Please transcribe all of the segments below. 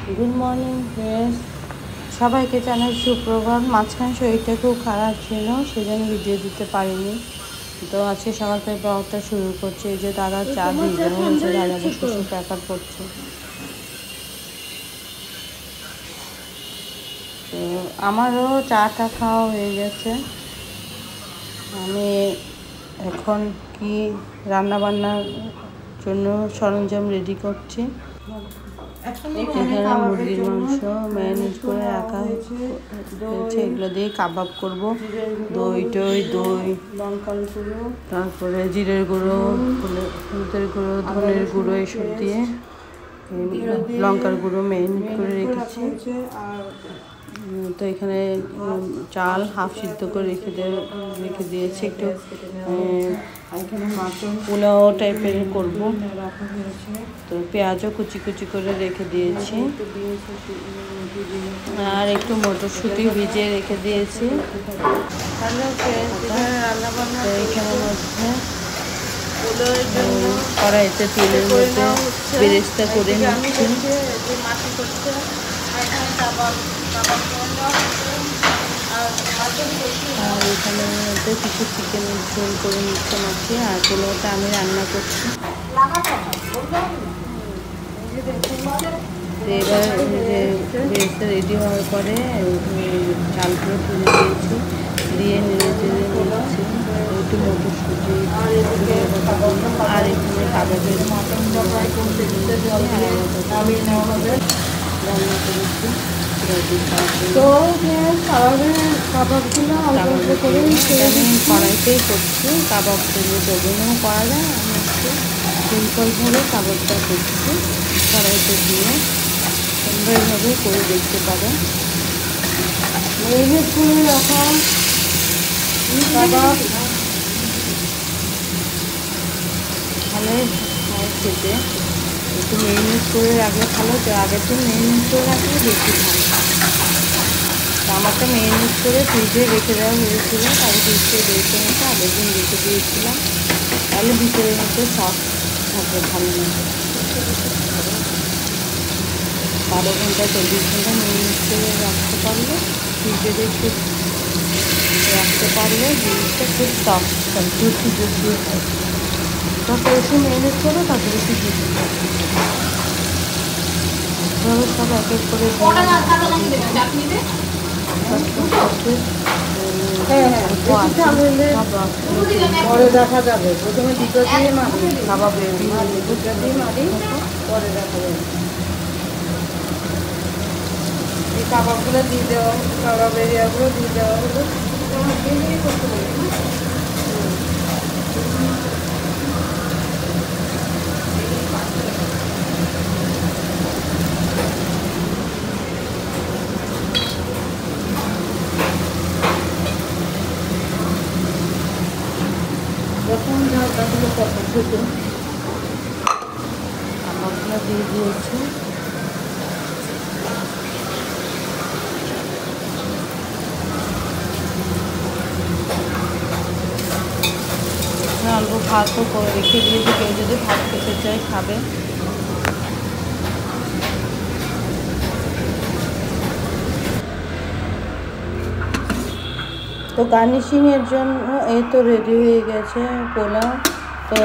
Good morning friends, সবাইকে জানাই সুপ্রভাত। মাঝখানে শরীরটা খুব খারাপ ছিল, সেজন্য ভিডিও দিতে পারিনি। তো আজকে সকাল থেকে ব্লগটা শুরু করছে। এই যে দাদা চা দিয়ে হয়েছে, দাদা বসে প্যাকার করছে। তো আমারও চাটা খাওয়া হয়ে গেছে। আমি এখন কি রান্নাবান্নার জন্য সরঞ্জাম রেডি করছি। এখানে মুরগির মাংস ম্যারিনেট করে রাখা হয়েছে, এগুলো দিয়ে কাবাব করব। দই লঙ্কার গুঁড়ো, তারপরে জিরের গুঁড়ো, হলুদের গুঁড়ো, ধনের গুঁড়ো এসব দিয়ে লঙ্কার গুঁড়ো ম্যারিনেট করে রেখেছি। তো এখানে চাল হাফ সিদ্ধ করে রেখে দিয়েছি। একটু পোলাও টাইপের করব। তো পেঁয়াজও কুচি কুচি করে রেখে দিয়েছি, আর একটু মটরশুঁটি ভিজিয়ে রেখে দিয়েছি। এখানের মধ্যে কড়াইতে তেলের মধ্যে বেরেস্তা করে নিচ্ছি। আর এখানের মধ্যে কিছু চিকেনের ঝোল করে নিচ্ছে মাছি, আর পোলাওটা আমি রান্না করছি। এবার বেরেস্তা রেডি হওয়ার পরে চালগুলো তুলে দিয়েছি, দিয়ে নেড়ে চেড়ে নিচ্ছি। একটু মটরশুঁটি আর এখানে কাবাবের রান্না করেছি। তো কাবাবগুলো আমি কড়াইতেই করছি। কাবাবগুলো ওভেনেও করা যায়, আমি একটু সিম্পলভাবে কাবাবটা করছি। কড়াইতে দিয়ে সুন্দরভাবে করে দেখতে পারো। ম্যারিনেট করে রাখা কাবাব ভালো খেতে। একটু ম্যারিনেট করে রাখলে ভালো, তো আগের দিন ম্যারিনেট করে রাখলে বেশি ভালো। আমারটা ম্যারিনেট করে ফ্রিজে রেখে দেওয়া হয়েছিল, তারপর ফ্রিজ থেকে বের করে নিতে আগের দিন রেখে দিয়েছিলাম, তাহলে ভিতরের মধ্যে সফট থাকে ভালো মতো। 12 ঘন্টা 24 ঘন্টা ম্যারিনেট করে রাখতে পারলে, ফ্রিজে রেখে রাখতে পারলে জিনিসটা খুব সফট হয়, জুসি হয়। যত বেশি ম্যারিনেট করো তত বেশি জুসি হয়। এভাবে সব এক এক করে পরে দেখা যাবে। প্রথমে দুটো দিয়ে মারি, কাবাব দুটো দিয়ে মারি, পরে দেখা যাবে। এই কাবাবগুলো দিয়ে দেওয়া, কাবাব এরিয়াগুলো দিয়ে দেওয়া হলো। করতে পারি যখন যাগুলো তখন থেকে কাবাবগুলো দিয়ে দিয়েছে। অল্প ভাতও করে রেখে দিয়েছি, কেউ যদি ভাত খেতে চায় খাবে। তো গার্নিশিংয়ের জন্য এই তো রেডি হয়ে গেছে পোলাও। তো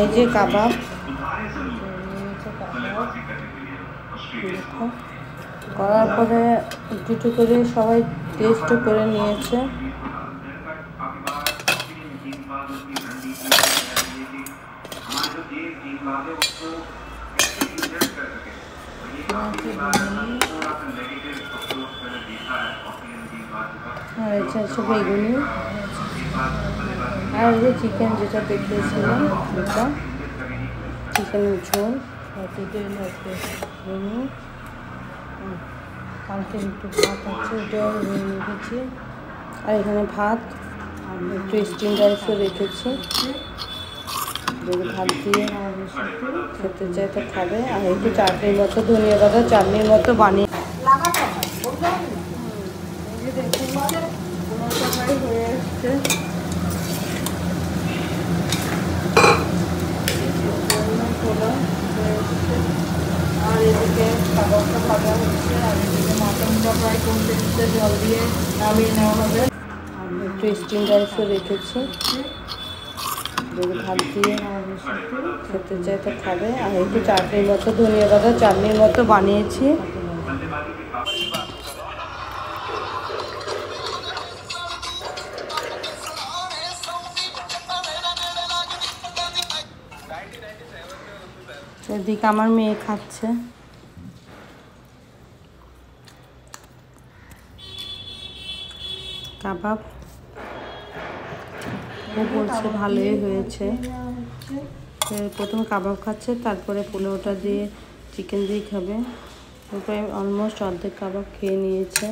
এই যে কাবাব করার পরে একটু করে সবাই টেস্টও করে নিয়েছে। আর এটা হচ্ছে বেগুনি, আর এই যে চিকেন যেটা দেখিয়েছিলাম ওটা চিকেনের ঝোল, কালকে একটু ভাত আছে ওটাও রেখেছি। আর এখানে ভাত একটু স্টিম রাইসও রেখেছি, যদি ভাত দিয়ে খেতে চাই তো খাবে। আর একটু চাটনির মতো, ধনিয়া পাতা চাটনির মতো বানিয়ে হয়ে এসছে। পোলাও ভাজা হচ্ছে, আর এদিকে মাটনটা প্রায় কমতে দিতে জল দিয়ে নামিয়ে নেওয়া হবে। একটু স্টিম রাইসও রেখেছি, যদি ভাত দিয়ে খেতে চাই তো খাবে। আর একটু চাটনির মতো, ধনিয়া পাতা চাটনির মতো বানিয়েছি। এদিকে আমার মেয়ে খাচ্ছে। কাবাব ও বলছে ভালোই হয়েছে। প্রথমে কাবাব খাচ্ছে, তারপরে পোলাওটা দিয়ে চিকেন দিয়ে খাবে। তারপরে অলমোস্ট অর্ধেক কাবাব খেয়ে নিয়েছে।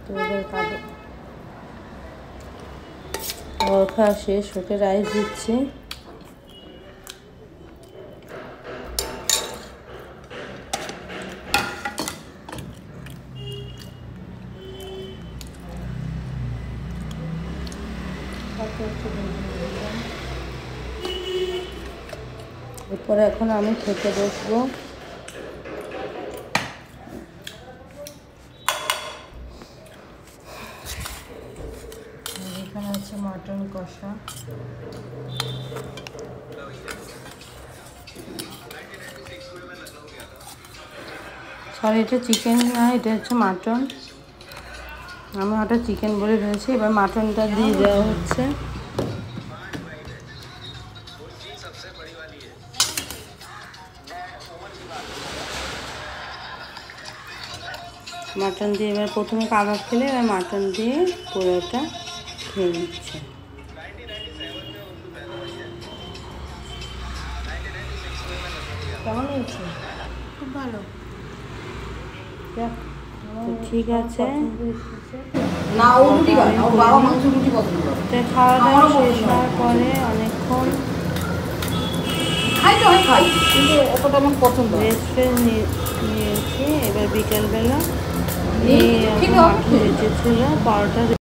তো এবার কাবাব খাওয়া শেষ, ওকে রাইস দিচ্ছি। এরপরে এখন আমি খেতে বসবো। এখানে আছে মটন কষা, সরি এটা চিকেন না, এটা হচ্ছে মাটন। আমি ওটা চিকেন বলে ভেবেছি। এবার মাটনটা দিয়ে দেওয়া হচ্ছে। মাটন দিয়ে এবার প্রথমে কাবাব খেলে এবার মাটন দিয়ে পুরোটা খেয়ে নিচ্ছে। কেমন হয়েছে? খুব ভালো। ঠিক আছে, খাওয়া দাওয়া শেষ হওয়ার পরে অনেকক্ষণ রেস্টুরেন্ট নিয়েছি। এবার বিকেলবেলা মাটন বেঁচেছিল, পরোটা